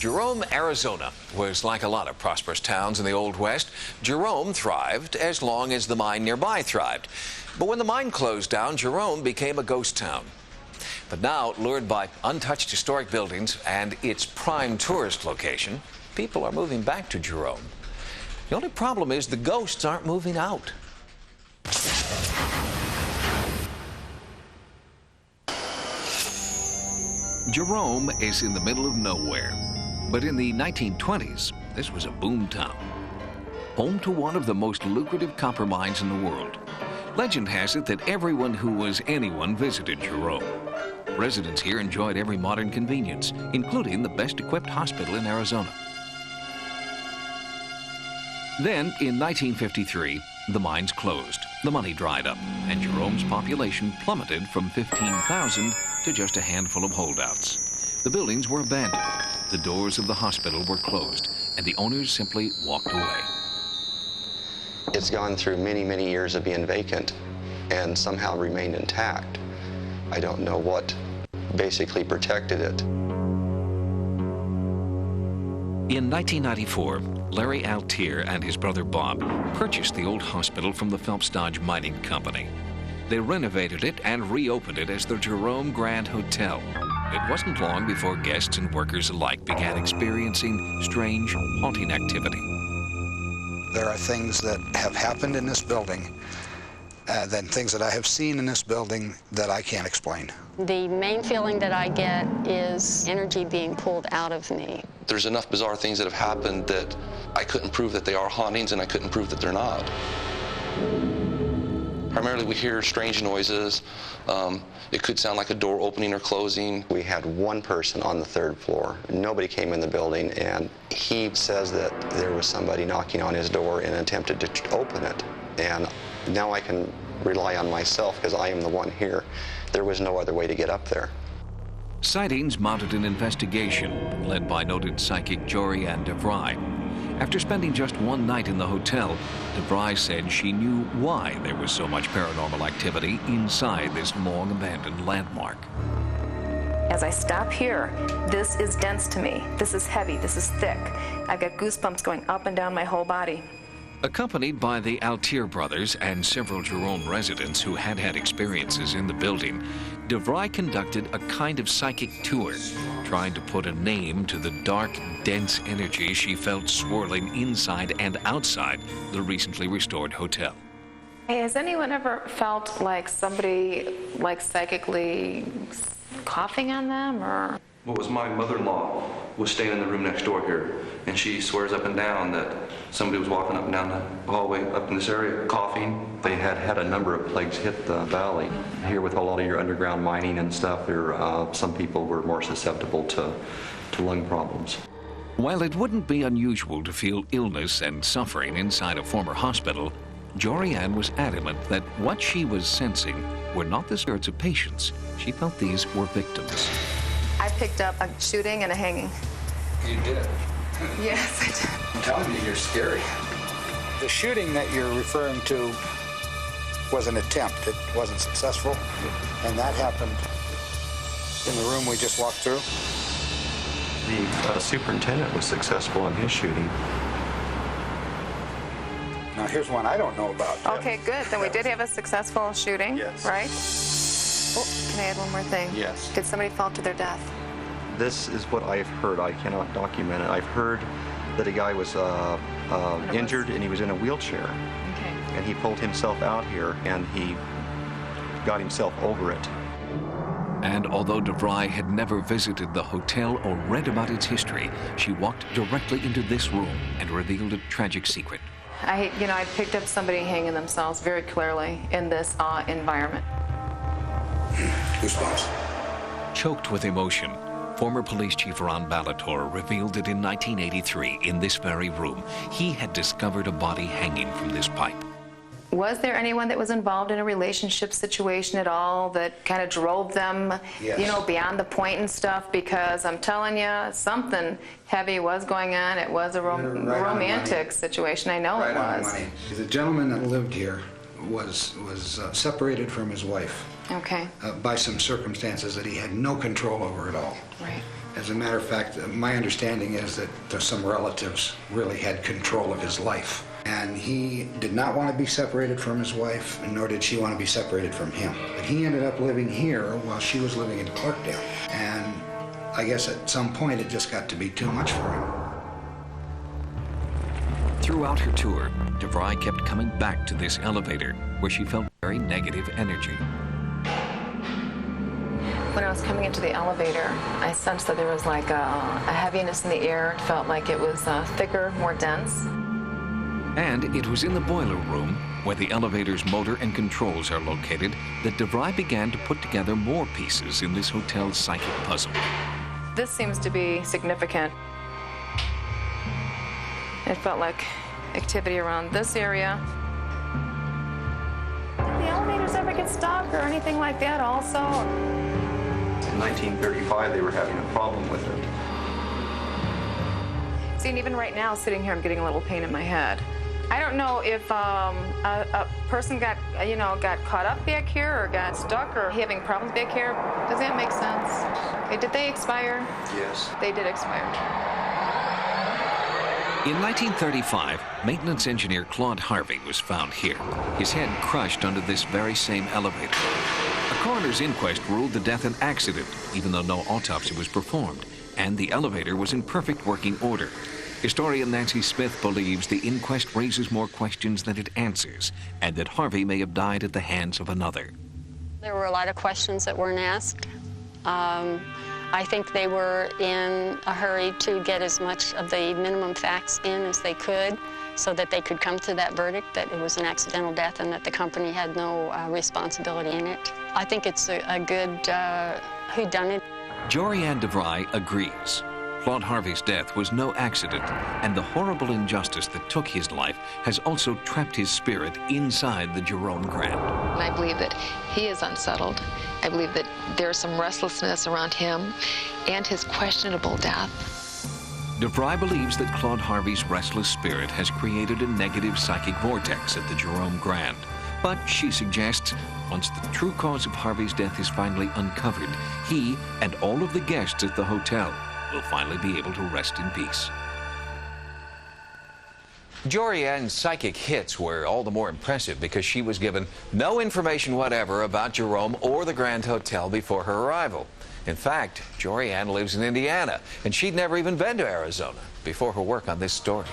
Jerome, Arizona was like a lot of prosperous towns in the Old West. Jerome thrived as long as the mine nearby thrived. But when the mine closed down, Jerome became a ghost town. But now, lured by untouched historic buildings and its prime tourist location, people are moving back to Jerome. The only problem is the ghosts aren't moving out. Jerome is in the middle of nowhere. But in the 1920s, this was a boom town, home to one of the most lucrative copper mines in the world. Legend has it that everyone who was anyone visited Jerome. Residents here enjoyed every modern convenience, including the best-equipped hospital in Arizona. Then, in 1953, the mines closed, the money dried up, and Jerome's population plummeted from 15,000 to just a handful of holdouts. The buildings were abandoned. The doors of the hospital were closed, and the owners simply walked away. It's gone through many, many years of being vacant and somehow remained intact. I don't know what basically protected it. In 1994, Larry Altier and his brother Bob purchased the old hospital from the Phelps Dodge Mining Company. They renovated it and reopened it as the Jerome Grand Hotel. It wasn't long before guests and workers alike began experiencing strange, haunting activity. There are things that have happened in this building, then things that I have seen in this building that I can't explain. The main feeling that I get is energy being pulled out of me. There's enough bizarre things that have happened that I couldn't prove that they are hauntings, and I couldn't prove that they're not. Primarily, we hear strange noises. It could sound like a door opening or closing. We had one person on the third floor. Nobody came in the building, and he says that there was somebody knocking on his door and attempted to open it. And now I can rely on myself because I am the one here. There was no other way to get up there. Sightings mounted an investigation led by noted psychic Jorianne DeVry. After spending just one night in the hotel, DeVry said she knew why there was so much paranormal activity inside this long-abandoned landmark. As I stop here, this is dense to me. This is heavy. This is thick. I've got goosebumps going up and down my whole body. Accompanied by the Altier brothers and several Jerome residents who had had experiences in the building, DeVry conducted a kind of psychic tour, trying to put a name to the dark, dense energy she felt swirling inside and outside the recently restored hotel. Hey, has anyone ever felt like somebody, psychically coughing on them, or? What was my mother-in-law was staying in the room next door here, and she swears up and down that somebody was walking up and down the hallway up in this area coughing. They had had a number of plagues hit the valley. Here with a lot of your underground mining and stuff, some people were more susceptible to lung problems. While it wouldn't be unusual to feel illness and suffering inside a former hospital, Jorianne was adamant that what she was sensing were not the spirits of patients. She felt these were victims. I picked up a shooting and a hanging. You did? Yes, I did. I'm telling you, you're scary. The shooting that you're referring to was an attempt. It wasn't successful, and that happened in the room we just walked through. The superintendent was successful in his shooting. Now, here's one I don't know about. Okay, good. Then we did have a successful shooting, Yes. right? Oh, can I add one more thing? Yes. Did somebody fall to their death? This is what I've heard. I cannot document it. I've heard that a guy was injured and he was in a wheelchair. Okay. And he pulled himself out here and he got himself over it. And although DeVry had never visited the hotel or read about its history, she walked directly into this room and revealed a tragic secret. I picked up somebody hanging themselves very clearly in this environment. Goosebumps. Choked with emotion, former police chief Ron Balator revealed that in 1983, in this very room, he had discovered a body hanging from this pipe. Was there anyone that was involved in a relationship situation at all that kind of drove them, Yes. Beyond the point and stuff? Because I'm telling you, something heavy was going on. It was a Right on the romantic money. situation. I know Right it on the was. money. The gentleman that lived here was separated from his wife. Okay. by some circumstances that he had no control over at all. Right. As a matter of fact, my understanding is that some relatives really had control of his life. And he did not want to be separated from his wife, and nor did she want to be separated from him. But he ended up living here while she was living in Clarkdale. And I guess at some point it just got to be too much for him. Throughout her tour, DeVry kept coming back to this elevator where she felt very negative energy. When I was coming into the elevator, I sensed that there was like a heaviness in the air. It felt like it was thicker, more dense. And it was in the boiler room, where the elevator's motor and controls are located, that DeVry began to put together more pieces in this hotel's psychic puzzle. This seems to be significant. It felt like activity around this area. Did the elevators ever get stuck or anything like that also? In 1935, they were having a problem with it. See, and even right now, sitting here, I'm getting a little pain in my head. I don't know if a person got caught up back here or got stuck or having problems back here. Does that make sense? Okay, did they expire? Yes. They did expire. In 1935, maintenance engineer Claude Harvey was found here, his head crushed under this very same elevator. A coroner's inquest ruled the death an accident, even though no autopsy was performed, and the elevator was in perfect working order. Historian Nancy Smith believes the inquest raises more questions than it answers, and that Harvey may have died at the hands of another. There were a lot of questions that weren't asked. I think they were in a hurry to get as much of the minimum facts in as they could so that they could come to that verdict that it was an accidental death and that the company had no responsibility in it. I think it's a good whodunit. Jorianne DeVry agrees. Claude Harvey's death was no accident, and the horrible injustice that took his life has also trapped his spirit inside the Jerome Grand. And I believe that he is unsettled. I believe that there's some restlessness around him and his questionable death. DeVry believes that Claude Harvey's restless spirit has created a negative psychic vortex at the Jerome Grand. But she suggests, once the true cause of Harvey's death is finally uncovered, he and all of the guests at the hotel will finally be able to rest in peace. Jorianne's psychic hits were all the more impressive because she was given no information whatever about Jerome or the Grand Hotel before her arrival. In fact, Jorianne lives in Indiana, and she'd never even been to Arizona before her work on this story.